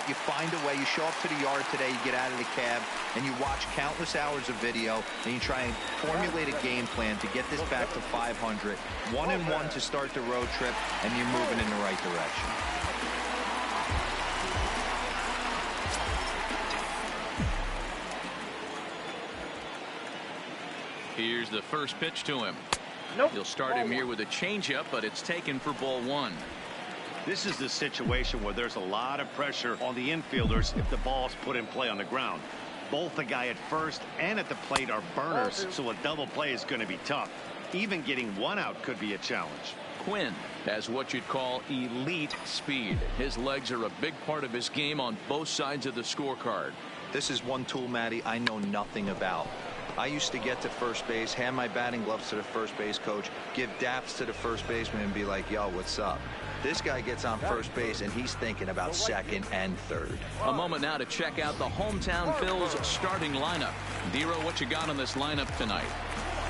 what? You find a way. You show up to the yard today, you get out of the cab, and you watch countless hours of video, and you try and formulate a game plan to get this back to 500. 1-1 to start the road trip, and you're moving in the right direction. Here's the first pitch to him. He'll start him here with a changeup, but it's taken for ball one. This is the situation where there's a lot of pressure on the infielders if the ball's put in play on the ground. Both the guy at first and at the plate are burners, so a double play is going to be tough. Even getting one out could be a challenge. Quinn has what you'd call elite speed. His legs are a big part of his game on both sides of the scorecard. This is one tool, Matty, I know nothing about. I used to get to first base, hand my batting gloves to the first base coach, give daps to the first baseman and be like, yo, what's up? This guy gets on first base and he's thinking about second and third. A moment now to check out the hometown Phil's starting lineup. Dero, what you got on this lineup tonight?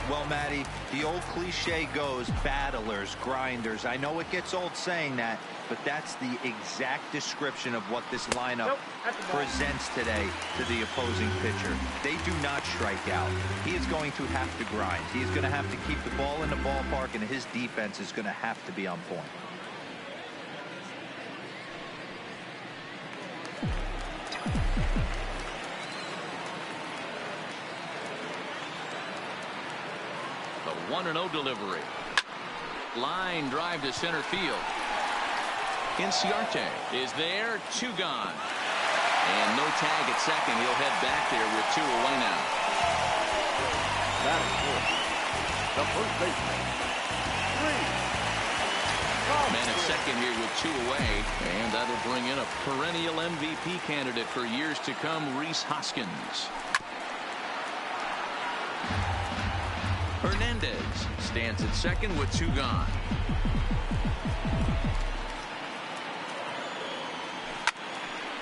Well, Matty, the old cliche goes battlers, grinders. I know it gets old saying that, but that's the exact description of what this lineup presents today to the opposing pitcher. They do not strike out. He is going to have to grind. He is going to have to keep the ball in the ballpark, and his defense is going to have to be on point. The 1-0 delivery. Line drive to center field. Inciarte is there, 2 gone. And no tag at second. He'll head back there with 2 away now. Batting fourth, the first baseman, 3. Man at second here with 2 away. And that'll bring in a perennial MVP candidate for years to come, Rhys Hoskins. Hernandez stands at second with 2 gone.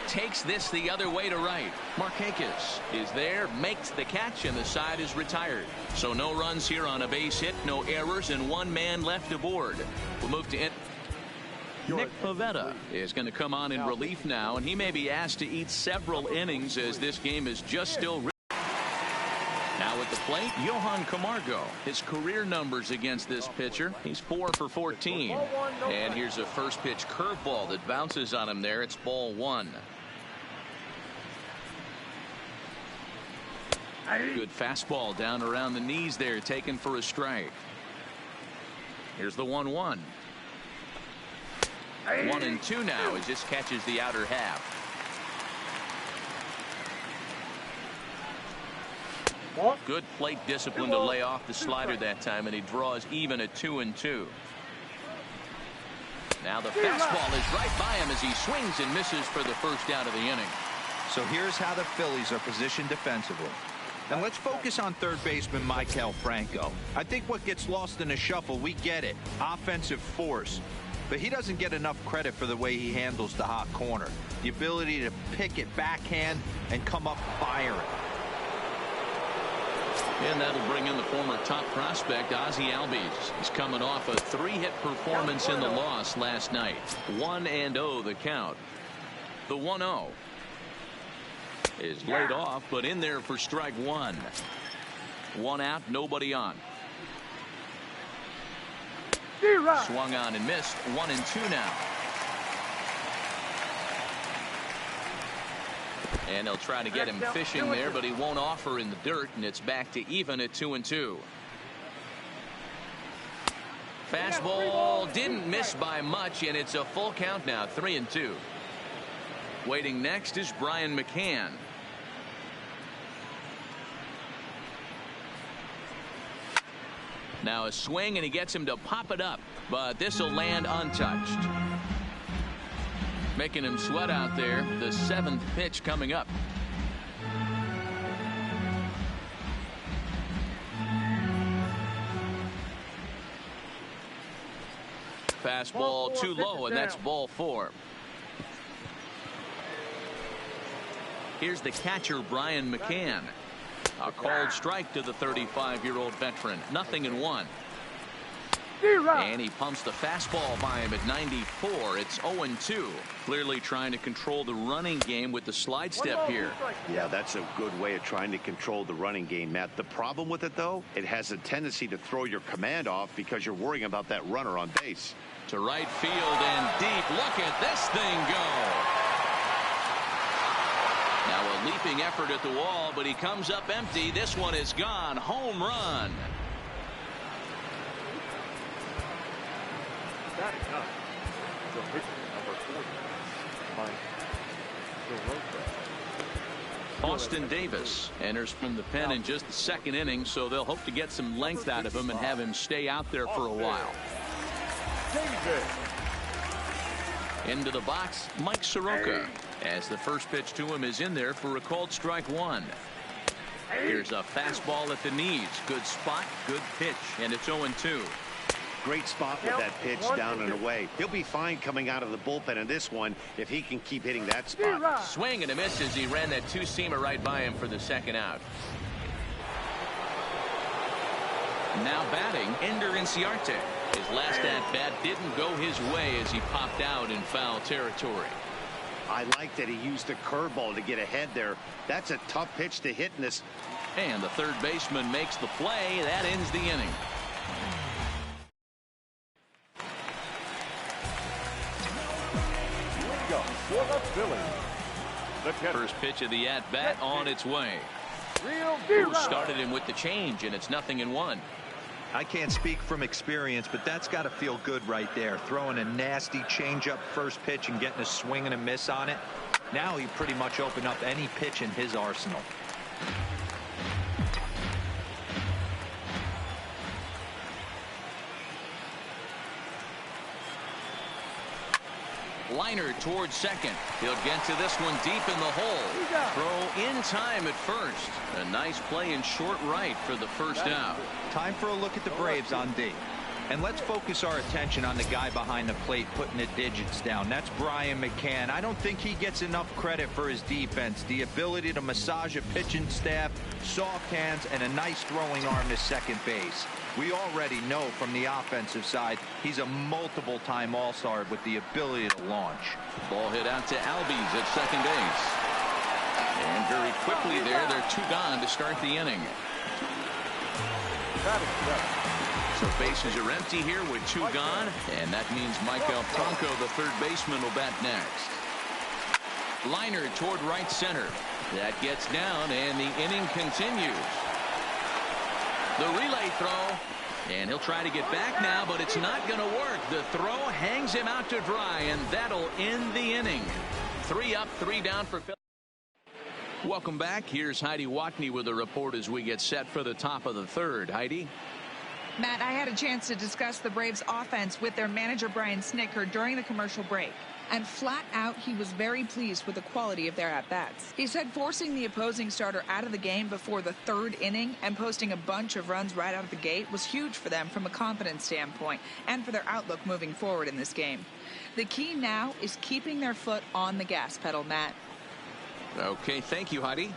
Takes this the other way to right. Markakis is there, makes the catch, and the side is retired. So no runs here on a base hit, no errors, and 1 man left aboard. We'll move to it. Nick Pivetta is going to come on in relief now, and he may be asked to eat several innings as this game is just still. Now at the plate, Johan Camargo. His career numbers against this pitcher, he's 4 for 14. And here's a first pitch curveball that bounces on him there. It's ball 1. Good fastball down around the knees there, taken for a strike. Here's the 1-1. 1-2 now. He just catches the outer half. Good plate discipline to lay off the slider that time, and he draws even at 2-2. Now the fastball is right by him as he swings and misses for the first out of the inning. So here's how the Phillies are positioned defensively. And let's focus on third baseman Maikel Franco. I think what gets lost in the shuffle, we get it, offensive force. But he doesn't get enough credit for the way he handles the hot corner. The ability to pick it backhand and come up firing. And that'll bring in the former top prospect, Ozzie Albies. He's coming off a 3-hit performance in the loss last night. 1-0 the count. The 1-0 is laid off, but in there for strike 1. 1 out, nobody on. Swung on and missed. 1-2 now. And they'll try to get him fishing there, but he won't offer in the dirt, and it's back to even at 2-2. Fastball didn't miss by much, and it's a full count now, 3-2. Waiting next is Brian McCann. Now a swing, and he gets him to pop it up, but this will land untouched. Making him sweat out there. The 7th pitch coming up. Fastball too low, and that's ball 4. Here's the catcher, Brian McCann. A called strike to the 35-year-old veteran. 0-1. And he pumps the fastball by him at 94. It's 0-2. Clearly trying to control the running game with the slide step here. Yeah, that's a good way of trying to control the running game, Matt. The problem with it, though, it has a tendency to throw your command off because you're worrying about that runner on base. To right field and deep. Look at this thing go. Now a leaping effort at the wall, but he comes up empty. This one is gone. Home run. Austin Davis enters from the pen in just the second inning, so they'll hope to get some length out of him and have him stay out there for a while. Into the box, Mike Soroka, as the first pitch to him is in there for a called strike one. Here's a fastball at the knees. Good spot, good pitch, and it's 0-2. Great spot with that pitch down and away. He'll be fine coming out of the bullpen in this one if he can keep hitting that spot. Swing and a miss as he ran that two-seamer right by him for the second out. Now batting, Ender Inciarte. His last at-bat didn't go his way as he popped out in foul territory. I like that he used the curveball to get ahead there. That's a tough pitch to hit in this. And the third baseman makes the play. That ends the inning. First pitch of the at-bat on its way. Who started him with the change, and it's 0-1. I can't speak from experience, but that's got to feel good right there. Throwing a nasty changeup first pitch and getting a swing and a miss on it. Now he pretty much opened up any pitch in his arsenal. Liner towards second. He'll get to this one deep in the hole. Throw in time at first. A nice play in short right for the first out. Time for a look at the Braves on D. And let's focus our attention on the guy behind the plate putting the digits down. That's Brian McCann. I don't think he gets enough credit for his defense. The ability to massage a pitching staff, soft hands, and a nice throwing arm to second base. We already know from the offensive side he's a multiple-time All-Star with the ability to launch. Ball hit out to Albies at second base. And very quickly there, they're two gone to start the inning. So bases are empty here with two gone, and that means Michael Franco, the third baseman, will bat next. Liner toward right center. That gets down, and the inning continues. The relay throw, and he'll try to get back now, but it's not going to work. The throw hangs him out to dry, and that'll end the inning. 3 up, 3 down for Phil. Welcome back. Here's Heidi Watney with a report as we get set for the top of the third. Heidi? Matt, I had a chance to discuss the Braves offense with their manager Brian Snitker during the commercial break. And flat out, he was very pleased with the quality of their at-bats. He said forcing the opposing starter out of the game before the third inning and posting a bunch of runs right out of the gate was huge for them from a confidence standpoint and for their outlook moving forward in this game. The key now is keeping their foot on the gas pedal, Matt. Okay, thank you, Heidi.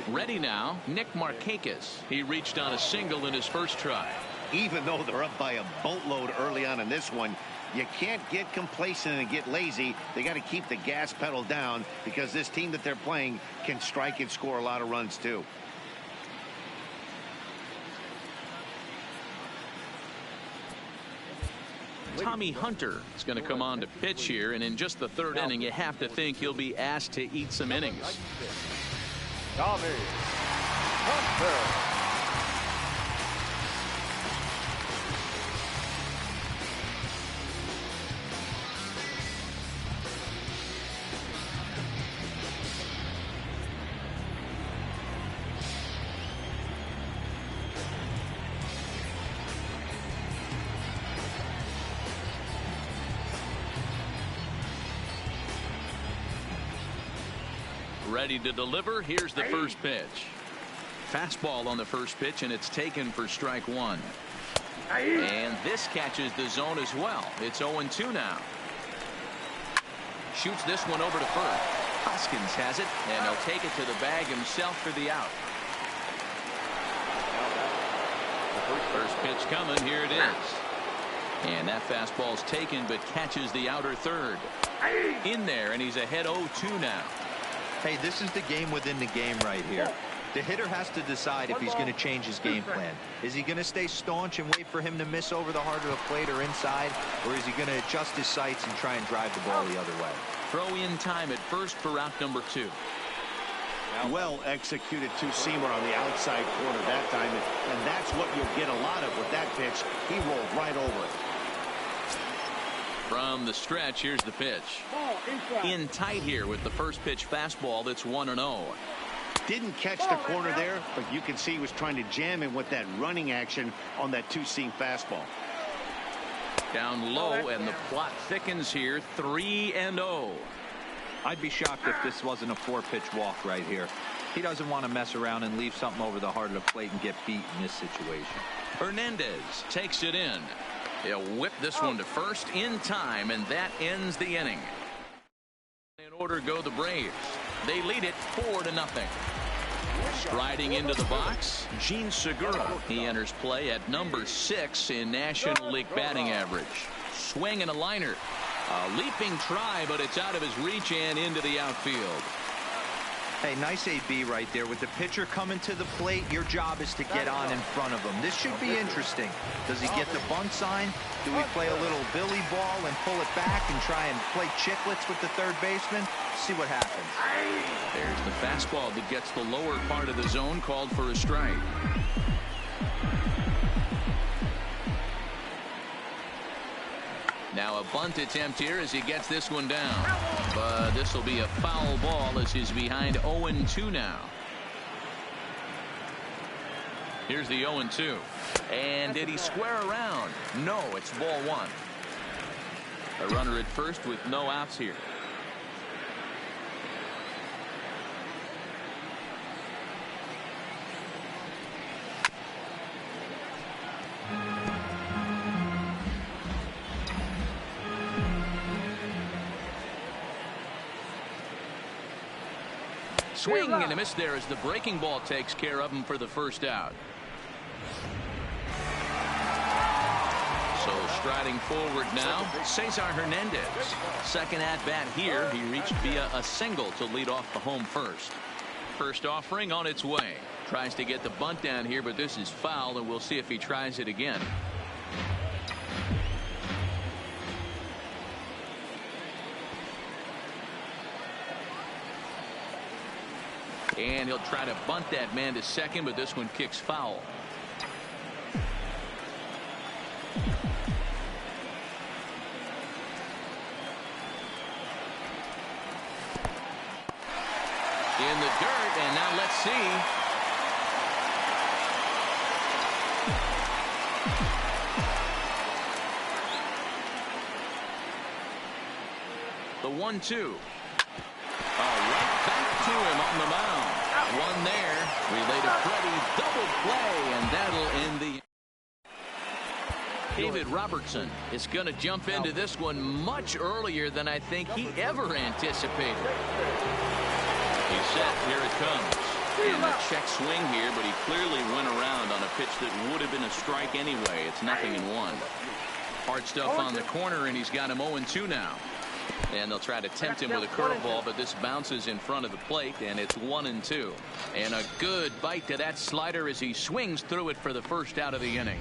Ready now, Nick Markakis. He reached on a single in his first try. Even though they're up by a boatload early on in this one, you can't get complacent and get lazy. They got to keep the gas pedal down because this team that they're playing can strike and score a lot of runs too. Tommy Hunter is going to come on to pitch here, and in just the third inning, you have to think he'll be asked to eat some innings. Tommy Hunter. Ready to deliver. Here's the first pitch. Fastball on the first pitch, and it's taken for strike one. And this catches the zone as well. It's 0-2 now. Shoots this one over to first. Hoskins has it, and he'll take it to the bag himself for the out. First pitch coming. Here it is. And that fastball's taken, but catches the outer third. In there, and he's ahead 0-2 now. Hey, this is the game within the game right here. The hitter has to decide if he's going to change his game plan. Is he going to stay staunch and wait for him to miss over the heart of the plate or inside, or is he going to adjust his sights and try and drive the ball the other way? Throw in time at first for route number 2. Well executed two-seamer on the outside corner that time, and that's what you'll get a lot of with that pitch. He rolled right over it. From the stretch, here's the pitch. In tight here with the first pitch fastball that's 1-0. Didn't catch the corner there, but you can see he was trying to jam him with that running action on that two-seam fastball. Down low, and the plot thickens here. 3-0. I'd be shocked if this wasn't a 4-pitch walk right here. He doesn't want to mess around and leave something over the heart of the plate and get beat in this situation. Hernandez takes it in. He'll whip this one to first in time, and that ends the inning. In order go the Braves. They lead it 4-0. Striding into the box, Jean Segura. He enters play at number 6 in National League batting average. Swing and a liner. A leaping try, but it's out of his reach and into the outfield. Hey, nice AB right there. With the pitcher coming to the plate, your job is to get on in front of him. This should be interesting. Does he get the bunt sign? Do we play a little Billy ball and pull it back and try and play chicklets with the third baseman? See what happens. There's the fastball that gets the lower part of the zone, called for a strike. Now a bunt attempt here as he gets this one down. But this will be a foul ball as he's behind 0-2 now. Here's the 0-2. And did he square around? No, it's ball 1. A runner at first with no outs here. Swing and a miss there as the breaking ball takes care of him for the first out. So striding forward now, Cesar Hernandez. Second at bat here. He reached via a single to lead off the home first. First offering on its way. Tries to get the bunt down here, but this is foul, and we'll see if he tries it again. And he'll try to bunt that man to second, but this one kicks foul. In the dirt, and now let's see. The 1-2. Right back to him on the mound. One there. Relay to Freddie. Double play, and that'll end the. David Robertson is going to jump into this one much earlier than I think he ever anticipated. He's set. Here it comes. And a check swing here, but he clearly went around on a pitch that would have been a strike anyway. It's 0-1. Hard stuff on the corner, and he's got him 0-2 now. And they'll try to tempt him with a curveball, but this bounces in front of the plate, and it's 1-2. And a good bite to that slider as he swings through it for the first out of the inning.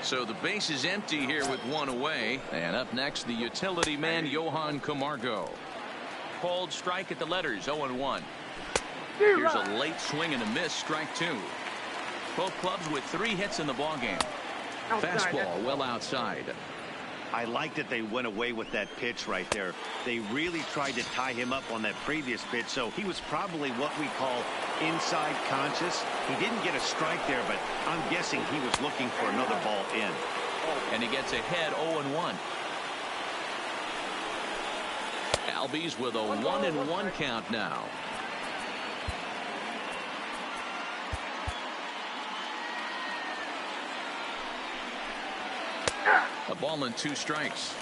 So the base is empty here with one away. And up next, the utility man, Johan Camargo. Called strike at the letters, 0-1. Here's a late swing and a miss, strike 2. Both clubs with 3 hits in the ballgame. Fastball well outside. I like that they went away with that pitch right there. They really tried to tie him up on that previous pitch, so he was probably what we call inside conscious. He didn't get a strike there, but I'm guessing he was looking for another ball in. And he gets ahead 0-1. Albies with a 1-1 count now. A ball and 2 strikes.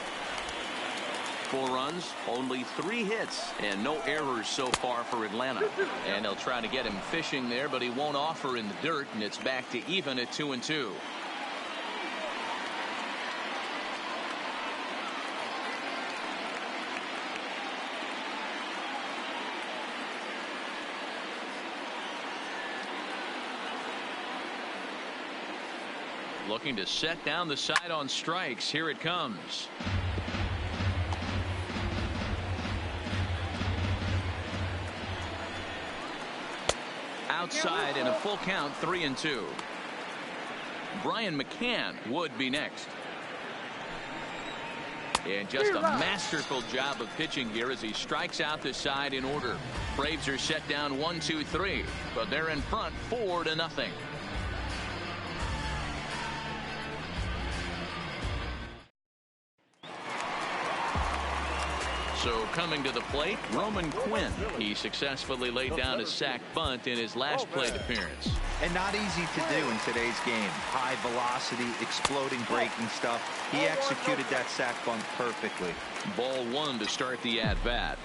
4 runs, only 3 hits, and no errors so far for Atlanta. And they'll try to get him fishing there, but he won't offer in the dirt, and it's back to even at 2-2. Looking to set down the side on strikes. Here it comes. Outside and a full count, 3-2. Brian McCann would be next. And just a masterful job of pitching here as he strikes out the side in order. Braves are set down 1-2-3, but they're in front 4-0. So coming to the plate, Roman Quinn. He successfully laid down a sac bunt in his last plate appearance. And not easy to do in today's game. High velocity, exploding breaking stuff. He executed that sac bunt perfectly. Ball 1 to start the at-bat.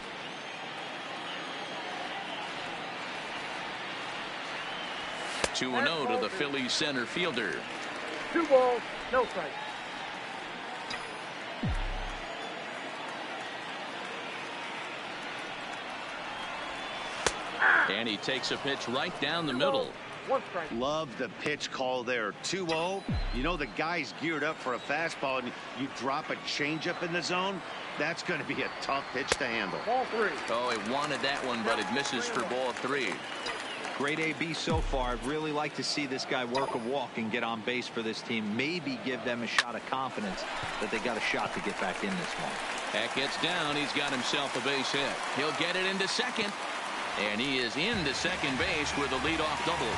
Two 2-0 to the Phillies center fielder. 2 balls, no strikes. And he takes a pitch right down the middle. Love the pitch call there. 2-0. You know the guy's geared up for a fastball, and you drop a changeup in the zone. That's going to be a tough pitch to handle. Ball 3. Oh, he wanted that one, but it misses for ball 3. Great AB so far. I'd really like to see this guy work a walk and get on base for this team. Maybe give them a shot of confidence that they got a shot to get back in this one. That gets down. He's got himself a base hit. He'll get it into second. And he is into second base with a leadoff double.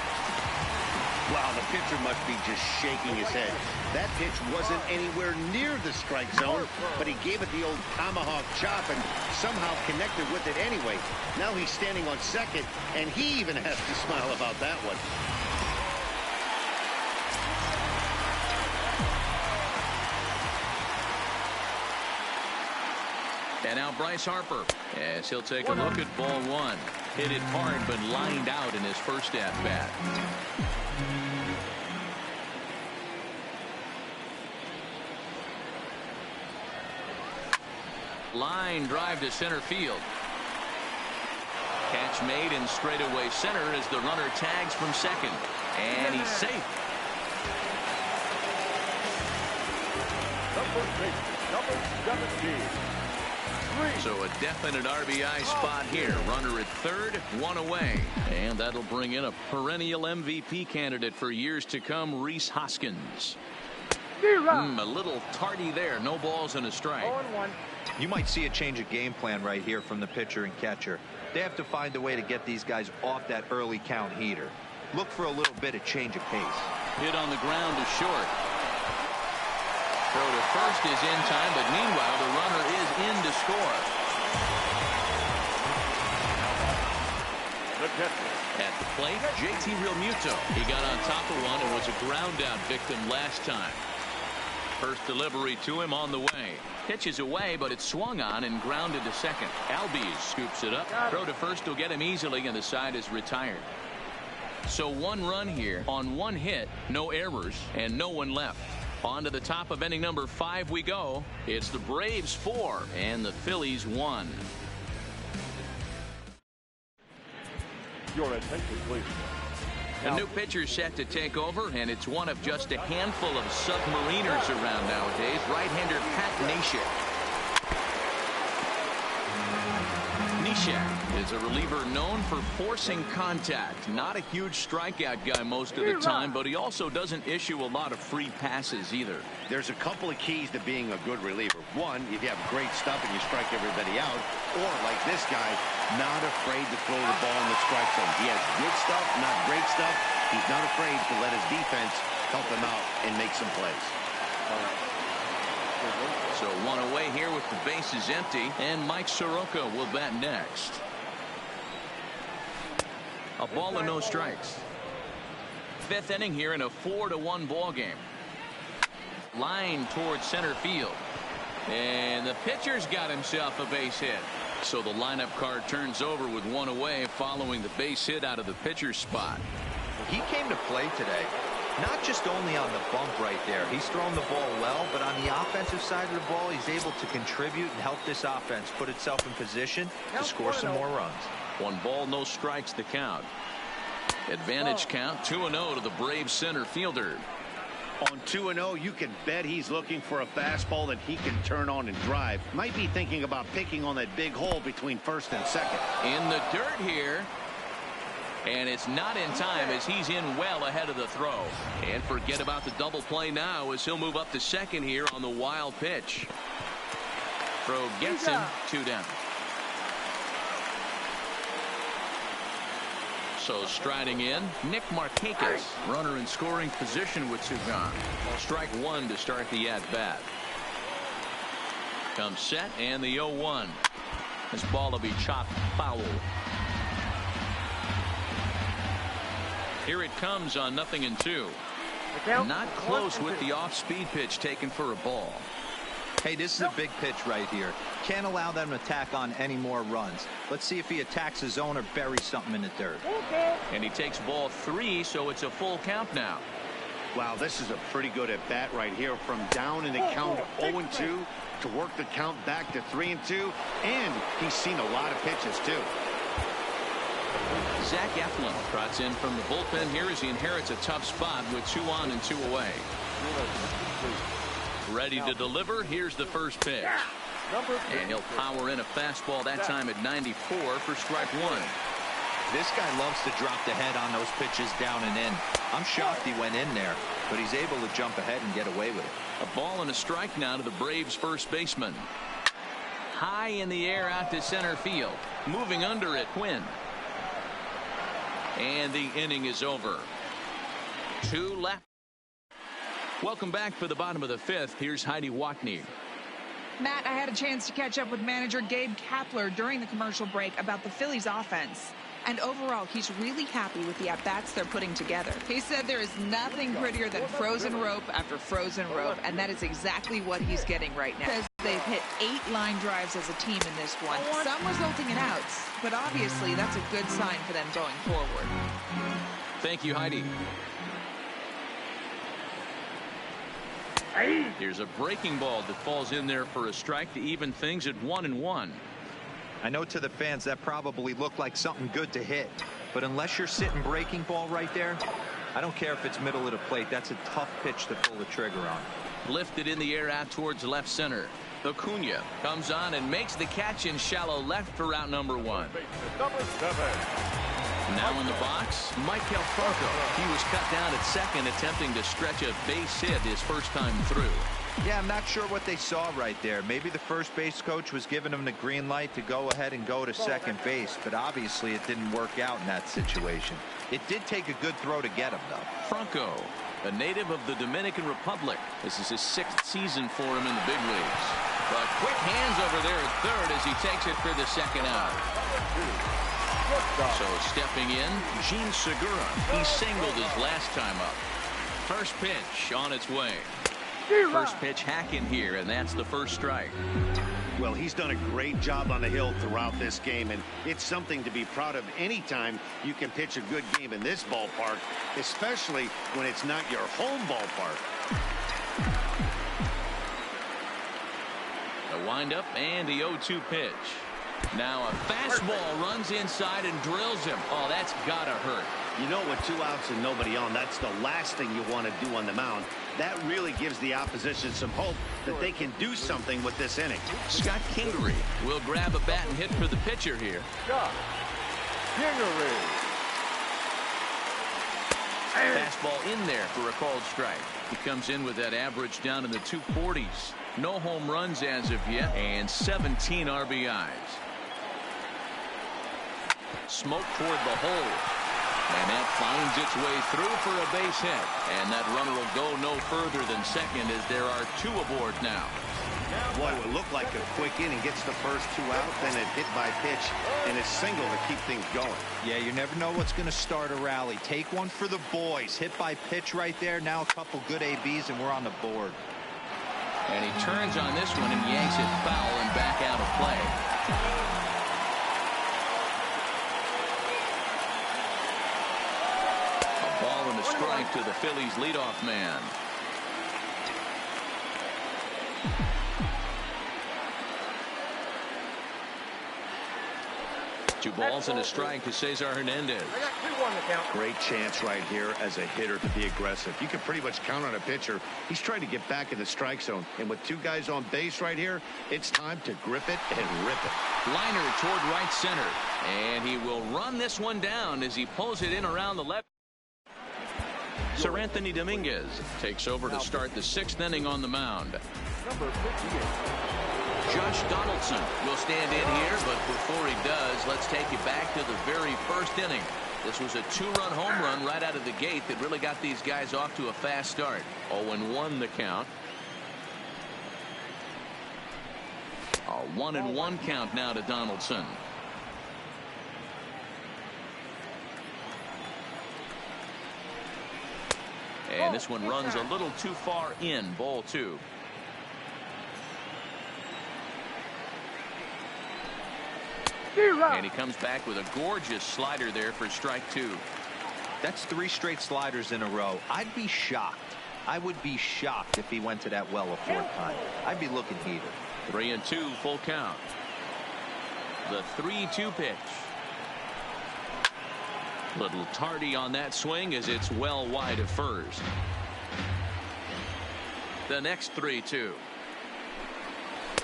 Wow, the pitcher must be just shaking his head. That pitch wasn't anywhere near the strike zone, but he gave it the old tomahawk chop and somehow connected with it anyway. Now he's standing on second, and he even has to smile about that one. And now Bryce Harper, as he'll take a look at ball 1. Hit it hard, but lined out in his first at-bat. Line drive to center field. Catch made in straightaway center as the runner tags from second. And he's safe. Number 17. So a definite RBI spot here. Runner at third, 1 away. And that'll bring in a perennial MVP candidate for years to come, Rhys Hoskins. A little tardy there. No balls and a strike. 0-1. You might see a change of game plan right here from the pitcher and catcher. They have to find a way to get these guys off that early count heater. Look for a little bit of change of pace. Hit on the ground to short. Throw to first is in time, but meanwhile the runner is in to score. At the plate, JT Realmuto. He got on top of one and was a ground out victim last time. First delivery to him on the way. Pitches away, but it's swung on and grounded to second. Albies scoops it up. Throw to first will get him easily, and the side is retired. So 1 run here on 1 hit, no errors, and no one left. On to the top of inning number 5 we go. It's the Braves 4 and the Phillies 1. Your attention, please. A new pitcher set to take over, and it's one of just a handful of submariners around nowadays. Right-hander Pat Neshek. Neshek is a reliever known for forcing contact. Not a huge strikeout guy most of the time, but he also doesn't issue a lot of free passes either. There's a couple of keys to being a good reliever. One, if you have great stuff and you strike everybody out, or like this guy, not afraid to throw the ball in the strike zone. He has good stuff, not great stuff. He's not afraid to let his defense help him out and make some plays. So 1 away here with the bases empty, and Mike Soroka will bat next. A ball and no strikes. 5th inning here in a 4-1 ball game. Line towards center field. And the pitcher's got himself a base hit. So the lineup card turns over with one away following the base hit out of the pitcher's spot. He came to play today, not just only on the bump right there. He's thrown the ball well, but on the offensive side of the ball, he's able to contribute and help this offense put itself in position to score some more runs. 1 ball, no strikes the count. Advantage count 2-0 to the Braves center fielder. On 2-0, you can bet he's looking for a fastball that he can turn on and drive. Might be thinking about picking on that big hole between first and second. In the dirt here. And it's not in time as he's in well ahead of the throw. And forget about the double play now as he'll move up to second here on the wild pitch. Throw gets him 2 down. So striding in, Nick Markakis, runner in scoring position with 2 gone. Strike 1 to start the at-bat. Comes set and the 0-1. This ball will be chopped foul. Here it comes on 0-2. Not close with the off-speed pitch taken for a ball. Hey, this is a big pitch right here. Can't allow them to tack on any more runs. Let's see if he attacks his zone or buries something in the dirt. And he takes ball 3, so it's a full count now. Wow, this is a pretty good at bat right here, from down in the count 0-2 to work the count back to 3-2, and he's seen a lot of pitches too. Zach Eflin trots in from the bullpen here as he inherits a tough spot with 2 on and 2 away. Ready to deliver. Here's the first pitch. And he'll power in a fastball that time at 94 for strike 1. This guy loves to drop the head on those pitches down and in. I'm shocked he went in there, but he's able to jump ahead and get away with it. A ball and a strike now to the Braves first baseman. High in the air out to center field. Moving under it, Quinn. And the inning is over. 2 left. Welcome back for the bottom of the 5th. Here's Heidi Watney. Matt, I had a chance to catch up with manager Gabe Kapler during the commercial break about the Phillies offense. And overall, he's really happy with the at-bats they're putting together. He said there is nothing prettier than frozen rope after frozen rope, and that is exactly what he's getting right now. Because they've hit 8 line drives as a team in this one, some resulting in outs, but obviously that's a good sign for them going forward. Thank you, Heidi. Here's a breaking ball that falls in there for a strike to even things at 1-1. I know to the fans that probably looked like something good to hit, but unless you're sitting breaking ball right there, I don't care if it's middle of the plate. That's a tough pitch to pull the trigger on. Lifted in the air out towards left center. Acuna comes on and makes the catch in shallow left for out number 1. Number 7. Now in the box, Maikel Franco. He was cut down at second, attempting to stretch a base hit his first time through. Yeah, I'm not sure what they saw right there. Maybe the first base coach was giving him the green light to go ahead and go to second base, but obviously it didn't work out in that situation. It did take a good throw to get him, though. Franco, a native of the Dominican Republic. This is his 6th season for him in the big leagues. But quick hands over there at third as he takes it for the second out. So stepping in, Gene Segura. He singled his last time up. First pitch on its way. First pitch hack in here, and that's the first strike. Well, he's done a great job on the hill throughout this game, and it's something to be proud of anytime you can pitch a good game in this ballpark, especially when it's not your home ballpark. A windup and the 0-2 pitch. Now a fastball runs inside and drills him. Oh, that's gotta hurt. You know, with 2 outs and nobody on, that's the last thing you want to do on the mound. That really gives the opposition some hope that they can do something with this inning. Scott Kingery will grab a bat and hit for the pitcher here. Scott Kingery. Fastball in there for a called strike. He comes in with that average down in the 240s. No home runs as of yet, and 17 RBIs. Smoke toward the hole. And that finds its way through for a base hit. And that runner will go no further than second as there are 2 aboard now. Boy, it would look like a quick inning. Gets the first 2 out, then a hit by pitch, and a single to keep things going. Yeah, you never know what's going to start a rally. Take one for the boys. Hit by pitch right there. Now a couple good ABs, and we're on the board. And he turns on this one and yanks it foul and back out of play. A ball and a strike to the Phillies leadoff man. Two balls and a strike to Cesar Hernandez. I got 2 on the count. Great chance right here as a hitter to be aggressive. You can pretty much count on a pitcher. He's trying to get back in the strike zone. And with 2 guys on base right here, it's time to grip it and rip it. Liner toward right center. And he will run this one down as he pulls it in around the left. Sir Anthony Dominguez takes over to start the 6th inning on the mound. Number 58. Josh Donaldson will stand in here, but before he does, let's take you back to the very first inning. This was a 2-run home run right out of the gate that really got these guys off to a fast start. 0-1 the count. A 1-1 count now to Donaldson. And this one runs a little too far in. Ball 2. And he comes back with a gorgeous slider there for strike 2. That's 3 straight sliders in a row. I'd be shocked. I would be shocked if he went to that well a 4th time. I'd be looking heated. 3-2 full count. The 3-2 pitch. Little tardy on that swing as it's well wide of first. The next 3-2.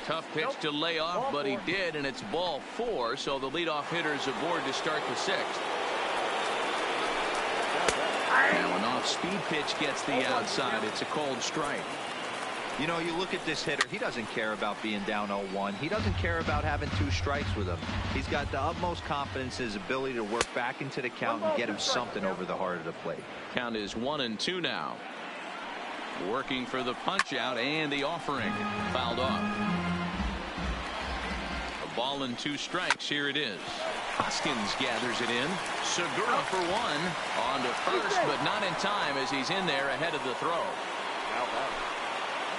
Tough pitch to lay off, but he did, and it's ball 4, so the leadoff hitter is aboard to start the 6th. Now an off-speed pitch gets the outside. It's a cold strike. You know, you look at this hitter, he doesn't care about being down 0-1. He doesn't care about having 2 strikes with him. He's got the utmost confidence in his ability to work back into the count and get him something over the heart of the plate. Count is 1-2 now. Working for the punch out and the offering. Fouled off. A ball and 2 strikes. Here it is. Hoskins gathers it in. Segura for 1. On to first, but not in time as he's in there ahead of the throw.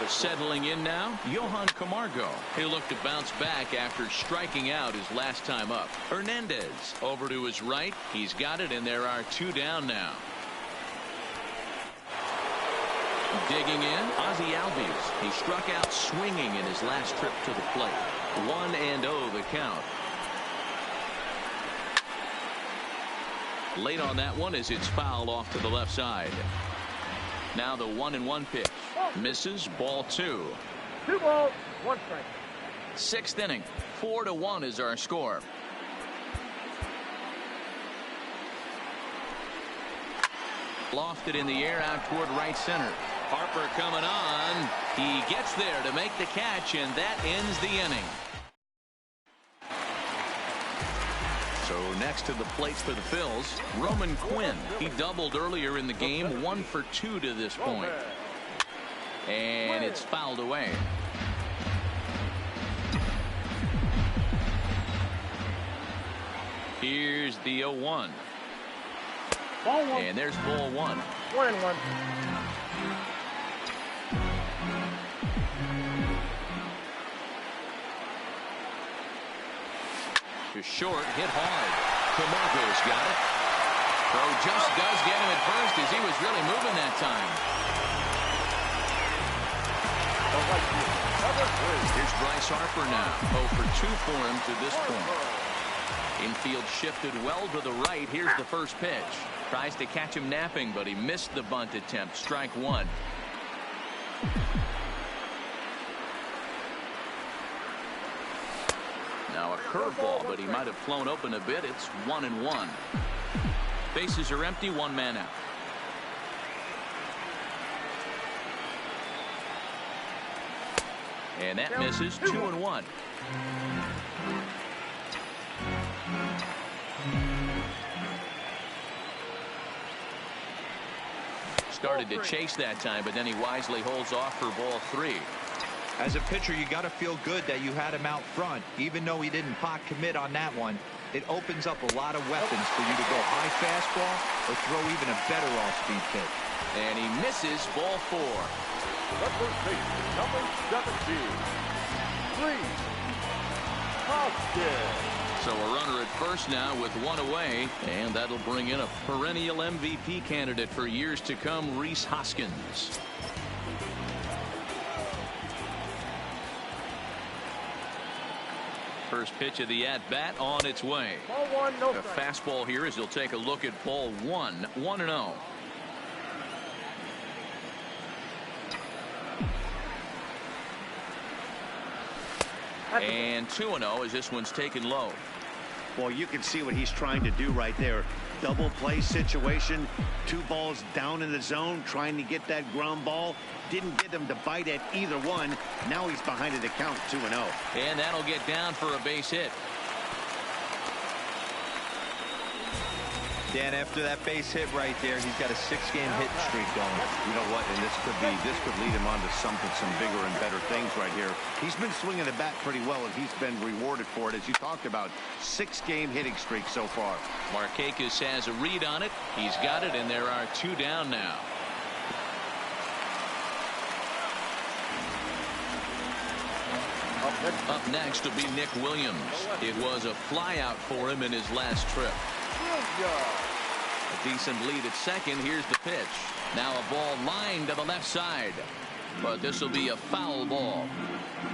Settling in now, Johan Camargo. He'll look to bounce back after striking out his last time up. Hernandez over to his right. He's got it, and there are 2 down now. Digging in, Ozzie Albies. He struck out swinging in his last trip to the plate. 1-0 the count. Late on that one as it's fouled off to the left side. Now the 1-1 pitch. Misses. Ball 2. 2 balls, 1 strike. 6th inning. 4-1 is our score. Lofted in the air out toward right center. Harper coming on. He gets there to make the catch, and that ends the inning. So next to the plate for the Phils, Roman Quinn. He doubled earlier in the game, 1 for 2 to this point. And it's fouled away. Here's the 0-1. Ball 1. And there's ball 1. 1-1. To short, hit hard. Camargo's got it. Throw just does get him at first as he was really moving that time. Here's Bryce Harper now. 0 for 2 for him to this point. Infield shifted well to the right. Here's the first pitch. Tries to catch him napping, but he missed the bunt attempt. Strike 1. Now a curveball, but he might have flown open a bit. It's 1-1. Bases are empty. 1 man out. And that misses. 2-1. Started to chase that time, but then he wisely holds off for ball 3. As a pitcher, you got to feel good that you had him out front. Even though he didn't pot commit on that one, it opens up a lot of weapons for you to go high fastball or throw even a better off-speed pitch. And he misses ball 4. The first baseman, number 17, Rhys Hoskins. So a runner at first now with one away, and that'll bring in a perennial MVP candidate for years to come, Rhys Hoskins. First pitch of the at-bat on its way. Ball one, no A strike. fastball here as he'll take a look at ball one, 1-0. And 2-0 as this one's taken low. Well, you can see what he's trying to do right there. Double play situation. 2 balls down in the zone, trying to get that ground ball. Didn't get him to bite at either one. Now he's behind at the count, 2-0. And that'll get down for a base hit. Dan, after that base hit right there, he's got a 6-game hit streak going. You know what? And this could lead him on to some bigger and better things right here. He's been swinging the bat pretty well, and he's been rewarded for it, as you talked about. 6-game hitting streak so far. Markakis has a read on it. He's got it, and there are 2 down now. Up next will be Nick Williams. It was a flyout for him in his last trip. A decent lead at second. Here's the pitch. Now a ball lined to the left side. But this will be a foul ball.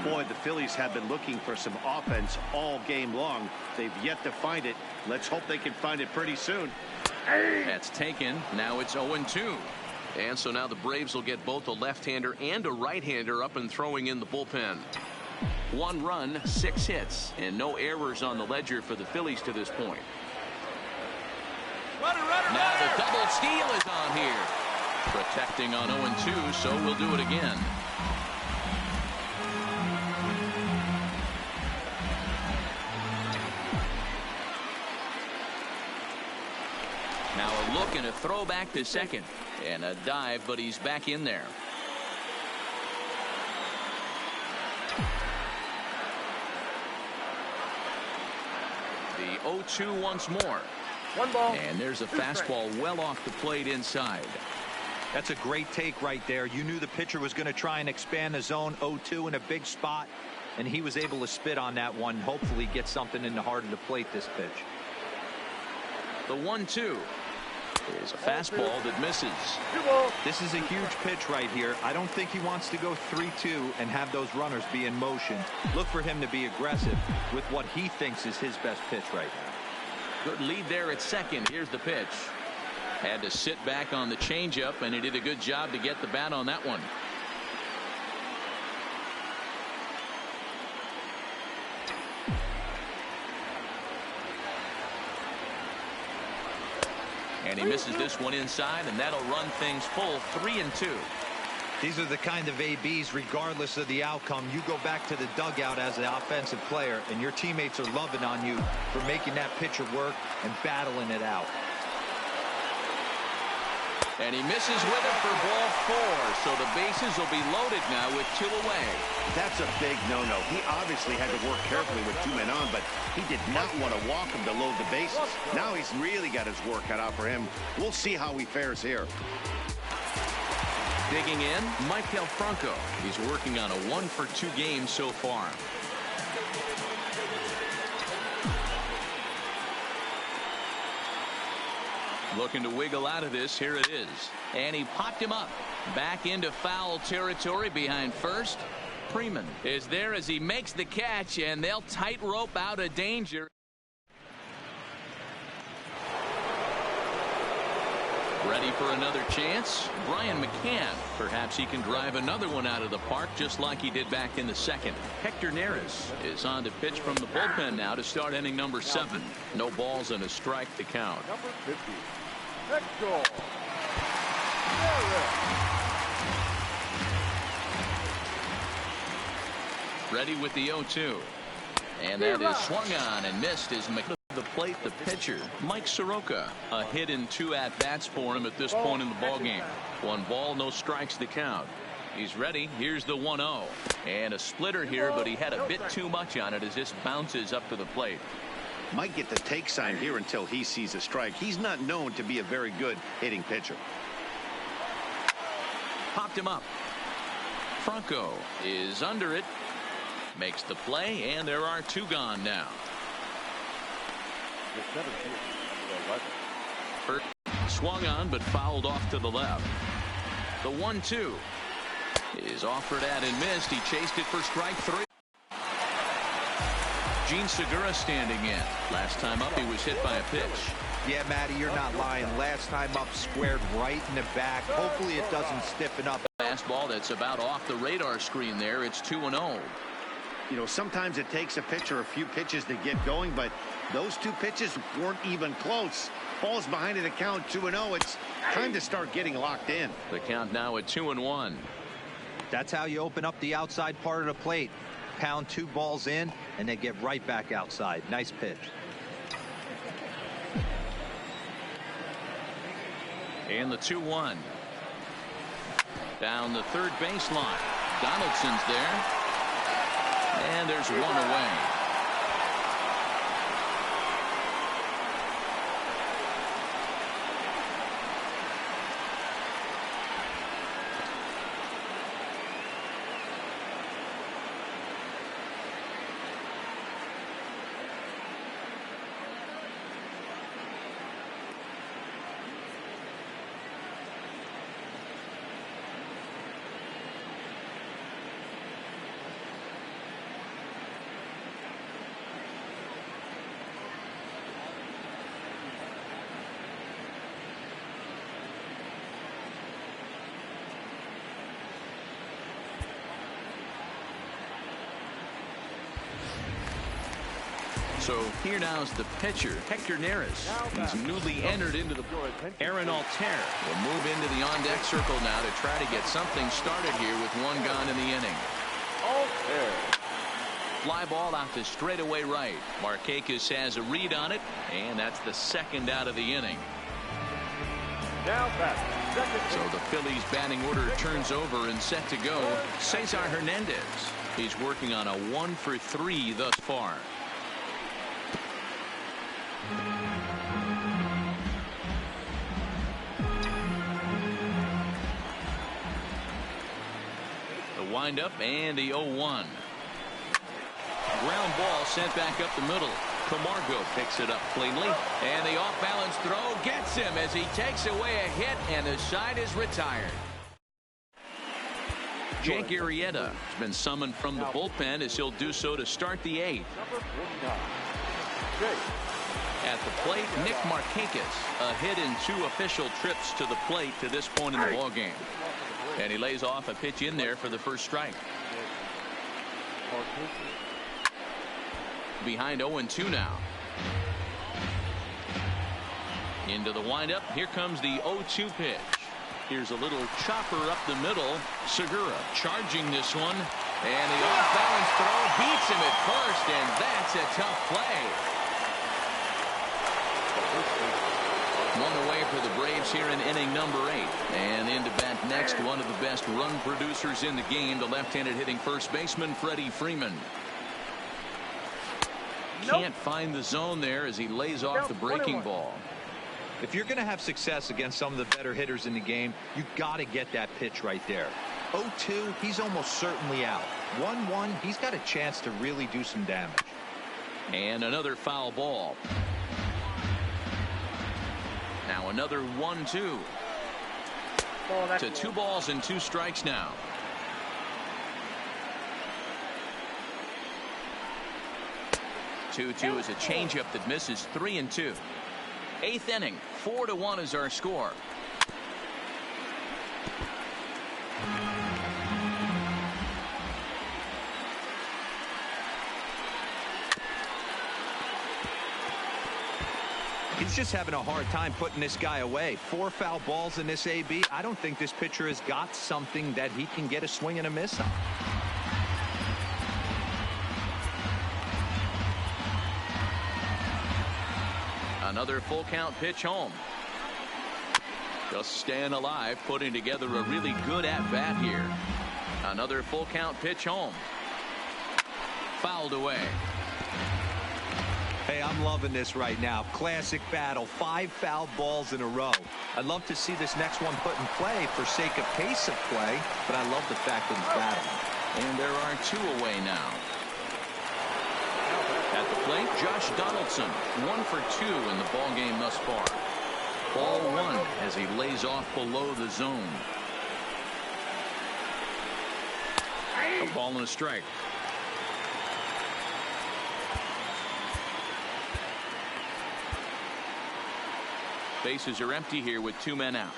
Boy, the Phillies have been looking for some offense all game long. They've yet to find it. Let's hope they can find it pretty soon. That's taken. Now it's 0-2. And so now the Braves will get both a left-hander and a right-hander up and throwing in the bullpen. 1 run, 6 hits, and no errors on the ledger for the Phillies to this point. Now the double steal is on here. Protecting on 0-2, so we'll do it again. Now a look and a throw back to second. And a dive, but he's back in there. The 0-2 once more. 1 ball. And there's a fastball well off the plate inside. That's a great take right there. You knew the pitcher was going to try and expand the zone. 0-2 in a big spot, and he was able to spit on that one. Hopefully get something in the heart of the plate this pitch. The 1-2 is a fastball that misses. 2 balls. This is a huge pitch right here. I don't think he wants to go 3-2 and have those runners be in motion. Look for him to be aggressive with what he thinks is his best pitch right now. Good lead there at second. Here's the pitch. Had to sit back on the changeup, and he did a good job to get the bat on that one. And he misses this one inside, and that'll run things full 3-2. These are the kind of ABs, regardless of the outcome. You go back to the dugout as an offensive player, and your teammates are loving on you for making that pitcher work and battling it out. And he misses with it for ball 4. So the bases will be loaded now with 2 away. That's a big no-no. He obviously had to work carefully with 2 men on, but he did not want to walk him to load the bases. Now he's really got his work cut out for him. We'll see how he fares here. Digging in, Maikel Franco. He's working on a 1-for-2 game so far. Looking to wiggle out of this. Here it is. And he popped him up. Back into foul territory behind first. Freeman is there as he makes the catch, and they'll tightrope out of danger. Ready for another chance? Brian McCann. Perhaps he can drive another one out of the park just like he did back in the second. Hector Neris is on to pitch from the bullpen now to start inning number 7. No balls and a strike to count. Number 50, Hector Neris. Ready with the 0-2. And that is swung on and missed as McCann. The plate, the pitcher, Mike Soroka. A hit in 2 at-bats for him at this point in the ballgame. 1 ball, no strikes to count. He's ready. Here's the 1-0. And a splitter here, but he had a bit too much on it as this bounces up to the plate. Might get the take sign here until he sees a strike. He's not known to be a very good hitting pitcher. Popped him up. Franco is under it, makes the play, and there are 2 gone now. Hurt, swung on but fouled off to the left. The 1-2 is offered at and missed. He chased it for strike 3. Gene Segura standing in. Last time up he was hit by a pitch. Yeah, Matty, you're not lying. Last time up squared right in the back. Hopefully it doesn't stiffen up. Fastball that's about off the radar screen there. It's 2-0. You know, sometimes it takes a pitcher a few pitches to get going, but those 2 pitches weren't even close. Ball's behind in the count, 2-0. It's time to start getting locked in. The count now at 2-1. That's how you open up the outside part of the plate. Pound 2 balls in and then get right back outside. Nice pitch. And the 2-1. Down the third baseline. Donaldson's there. And there's 1 away. So here now is the pitcher, Hector Neris. He's newly entered into the Aaron Alter will move into the on-deck circle now to try to get something started here with 1 gone in the inning. Fly ball out to straightaway right. Markakis has a read on it, and that's the 2nd out of the inning. So the Phillies batting order turns over and set to go. Cesar Hernandez. He's working on a 1 for 3 thus far. The windup and the 0-1. Ground ball sent back up the middle. Camargo picks it up cleanly, and the off-balance throw gets him as he takes away a hit, and the side is retired. Jake Arrieta has been summoned from the bullpen as he'll do so to start the 8th. At the plate, Nick Markakis, a hit in 2 official trips to the plate to this point in the ballgame. And he lays off a pitch in there for the first strike. Behind 0-2 now. Into the windup. Here comes the 0-2 pitch. Here's a little chopper up the middle. Segura charging this one. And the off-balance throw beats him at first, and that's a tough play. 1 away for the Braves here in inning number 8. And into bat next, one of the best run producers in the game, the left-handed hitting first baseman, Freddie Freeman. Can't find the zone there as he lays off the breaking ball. If you're going to have success against some of the better hitters in the game, you got to get that pitch right there. 0-2, he's almost certainly out. 1-1, he's got a chance to really do some damage. And another foul ball. Now another 1-2. To 2 balls and 2 strikes now. Two is a changeup that misses. 3-2. 8th inning. 4-1 is our score. He's just having a hard time putting this guy away. 4 foul balls in this AB. I don't think this pitcher has got something that he can get a swing and a miss on. Another full count pitch home. Just staying alive, putting together a really good at-bat here. Another full count pitch home. Fouled away. Hey, I'm loving this right now. Classic battle. 5 foul balls in a row. I'd love to see this next one put in play for sake of pace of play, but I love the fact that he's battling. And there are 2 away now. At the plate, Josh Donaldson, 1 for 2 in the ball game thus far. Ball 1 as he lays off below the zone. A ball and a strike. Bases are empty here with 2 men out.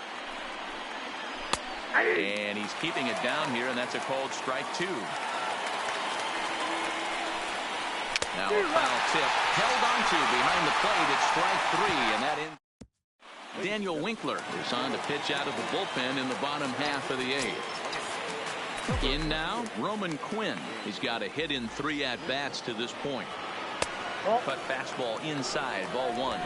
And he's keeping it down here, and that's a called strike 2. Now a foul tip held onto behind the plate at strike 3, and that ends. Daniel Winkler is on to pitch out of the bullpen in the bottom half of the 8th. In now, Roman Quinn. He's got a hit in 3 at-bats to this point. Cut fastball inside, ball 1.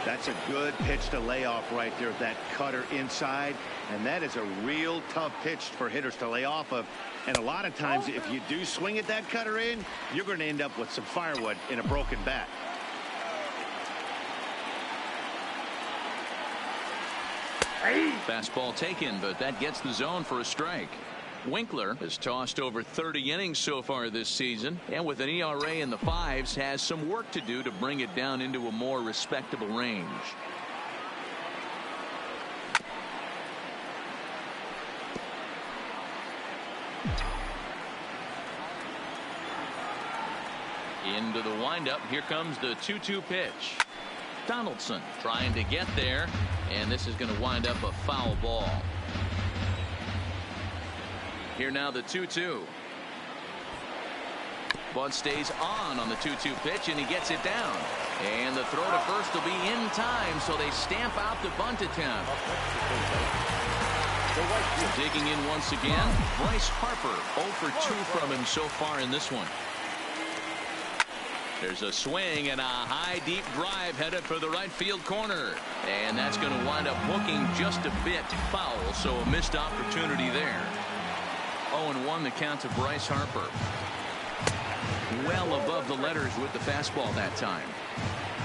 That's a good pitch to lay off right there, that cutter inside. And that is a real tough pitch for hitters to lay off of. And a lot of times, if you do swing at that cutter in, you're going to end up with some firewood in a broken bat. Fastball taken, but that gets the zone for a strike. Winkler has tossed over 30 innings so far this season, and with an ERA in the 5s, has some work to do to bring it down into a more respectable range. Into the windup. Here comes the 2-2 pitch. Donaldson trying to get there, and this is going to wind up a foul ball. Here now the 2-2. Bud stays on the 2-2 pitch, and he gets it down. And the throw to first will be in time, so they stamp out the bunt attempt. Digging in once again, Bryce Harper. 0 for 2 from him so far in this one. There's a swing and a high deep drive headed for the right field corner, and that's going to wind up hooking just a bit foul, so a missed opportunity there. 0-1 the count to Bryce Harper. Well above the letters with the fastball that time.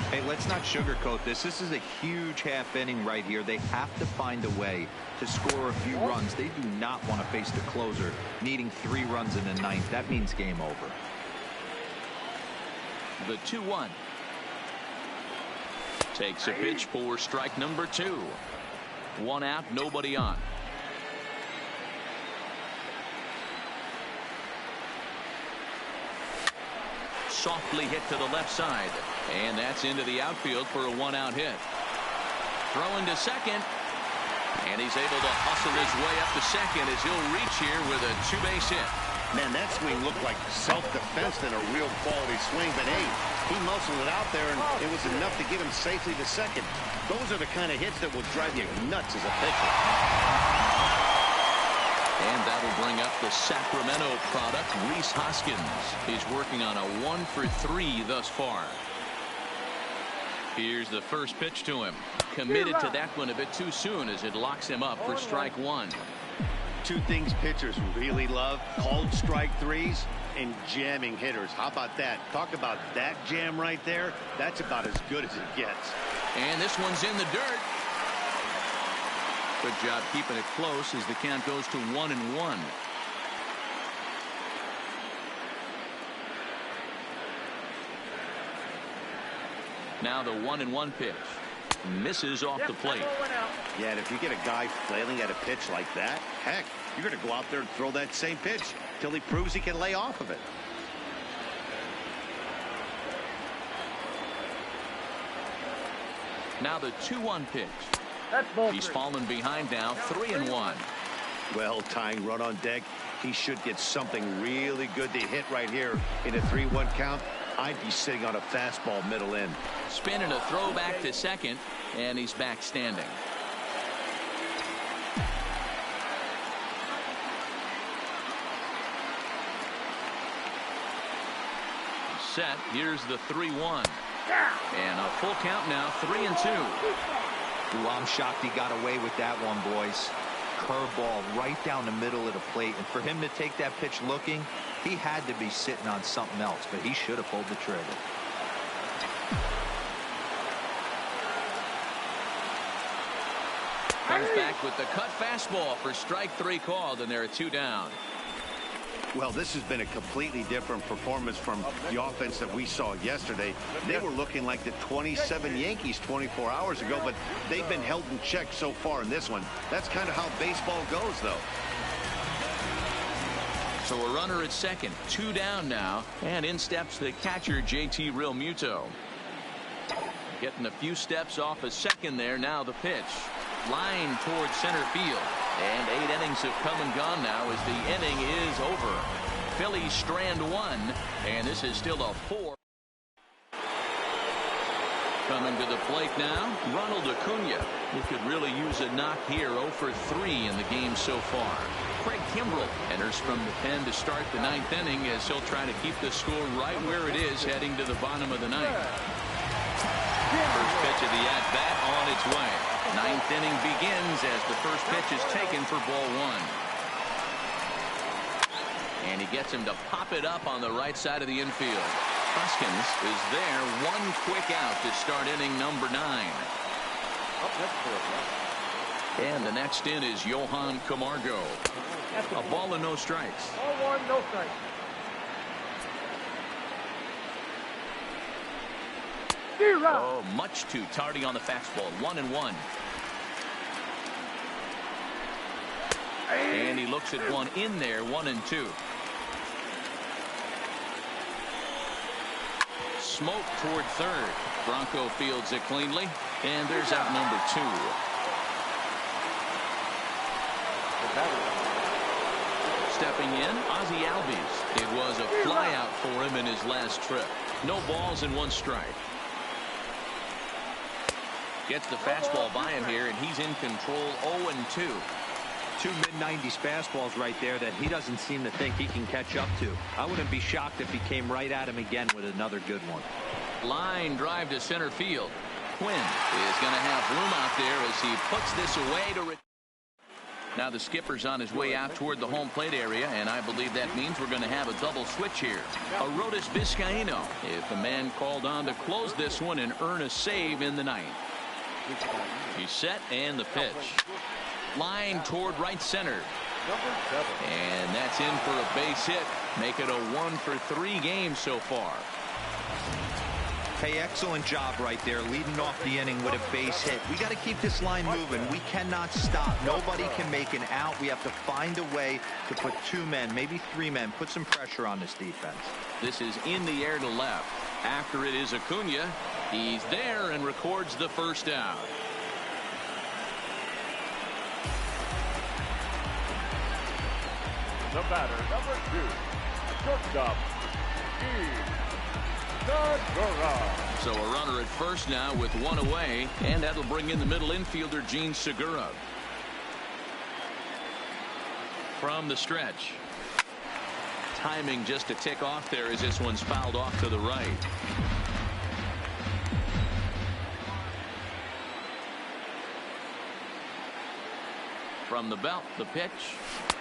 Hey, let's not sugarcoat this. This is a huge half inning right here. They have to find a way to score a few runs. They do not want to face the closer needing 3 runs in the 9th. That means game over. The 2-1. Takes a pitch for strike number 2. 1 out, nobody on. Softly hit to the left side, and that's into the outfield for a 1-out hit. Throwing to second, and he's able to hustle his way up to second as he'll reach here with a 2-base hit. Man, that swing looked like self-defense than a real quality swing, but hey, he muscled it out there, and it was enough to get him safely to second. Those are the kind of hits that will drive you nuts as a pitcher. And that'll bring up the Sacramento product, Rhys Hoskins. He's working on a 1 for 3 thus far. Here's the first pitch to him. Committed to that one a bit too soon as it locks him up for strike 1. 2 things pitchers really love: called strike 3s and jamming hitters. How about that? Talk about that jam right there. That's about as good as it gets. And this one's in the dirt. Good job keeping it close as the count goes to 1-1. Now the 1-1 pitch. Misses off the plate. Yeah, and if you get a guy flailing at a pitch like that, heck, you're going to go out there and throw that same pitch till he proves he can lay off of it. Now the 2-1 pitch. He's fallen behind now, 3-1. Well, tying run on deck. He should get something really good to hit right here in a 3-1 count. I'd be sitting on a fastball middle in. Spinning a throw back to second, and he's back standing. Set. Here's the 3-1. And a full count now, 3-2. Ooh, I'm shocked he got away with that one, boys. Curveball right down the middle of the plate, and for him to take that pitch looking, he had to be sitting on something else, but he should have pulled the trigger. Comes back with the cut fastball for strike 3 called, and there are 2 down. Well, this has been a completely different performance from the offense that we saw yesterday. They were looking like the 27 Yankees 24 hours ago, but they've been held in check so far in this one. That's kind of how baseball goes, though. So a runner at second, 2 down now, and in steps the catcher, JT Realmuto. Getting a few steps off a second there. Now the pitch. Line towards center field. And 8 innings have come and gone now as the inning is over. Phillies strand 1, and this is still a 4. Coming to the plate now, Ronald Acuna. He could really use a knock here. 0 for 3 in the game so far. Craig Kimbrell enters from the pen to start the 9th inning as he'll try to keep the score right where it is heading to the bottom of the 9th. First pitch of the at-bat on its way. 9th inning begins as the first pitch is taken for ball 1. And he gets him to pop it up on the right side of the infield. Hoskins is there. 1 quick out to start inning number 9. And the next in is Johan Camargo. A ball and no strikes. Ball 1, no strikes. Oh, much too tardy on the fastball. 1-1. And he looks at one in there. 1-2. Smoke toward third. Bronco fields it cleanly, and there's out number 2. Stepping in, Ozzie Albies. It was a flyout for him in his last trip. No balls and 1 strike. Gets the fastball by him here, and he's in control. 0-2. 2 mid-90s fastballs right there that he doesn't seem to think he can catch up to. I wouldn't be shocked if he came right at him again with another good one. Line drive to center field. Quinn is going to have room out there as he puts this away to now the skipper's on his way out toward the home plate area, and I believe that means we're going to have a double switch here. Arodys Vizcaino, if a man called on to close this one and earn a save in the 9th. He's set, and the pitch. Line toward right center. And that's in for a base hit. Make it a 1 for 3 game so far. Hey, excellent job right there, leading off the inning with a base hit. We got to keep this line moving. We cannot stop. Nobody can make an out. We have to find a way to put 2 men, maybe 3 men, put some pressure on this defense. This is in the air to left. After it is Acuna. He's there and records the first out. The batter, number 2, shortstop, Segura. So a runner at first now with 1 away, and that'll bring in the middle infielder Jean Segura. From the stretch. Timing just a tick off there as this one's fouled off to the right. From the belt, the pitch.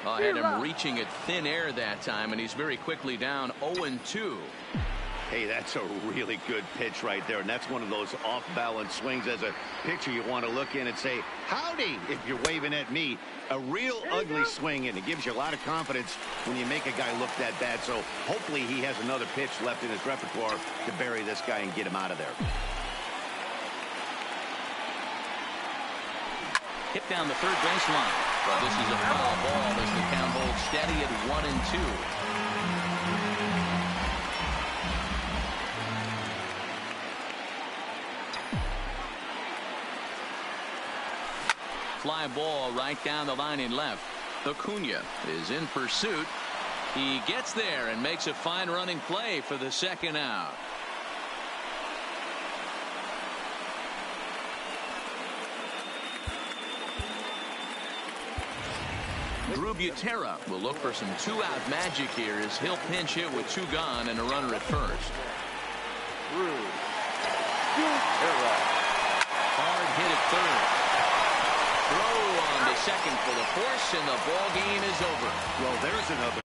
Had him reaching at thin air that time, and he's very quickly down. 0-2. Hey, that's a really good pitch right there, and that's one of those off-balance swings. As a pitcher, you want to look in and say, howdy, if you're waving at me. A real ugly swing, and it gives you a lot of confidence when you make a guy look that bad. So hopefully he has another pitch left in his repertoire to bury this guy and get him out of there. Hit down the third baseline. But this is a foul ball as the count holds steady at 1-2. Fly ball right down the line in left. Acuna is in pursuit. He gets there and makes a fine running play for the second out. Drew Butera will look for some 2-out magic here as he'll pinch hit with 2 gone and a runner at first. Drew Butera. Hard hit at third. Throw on to second for the force, and the ball game is over. Well, there's another.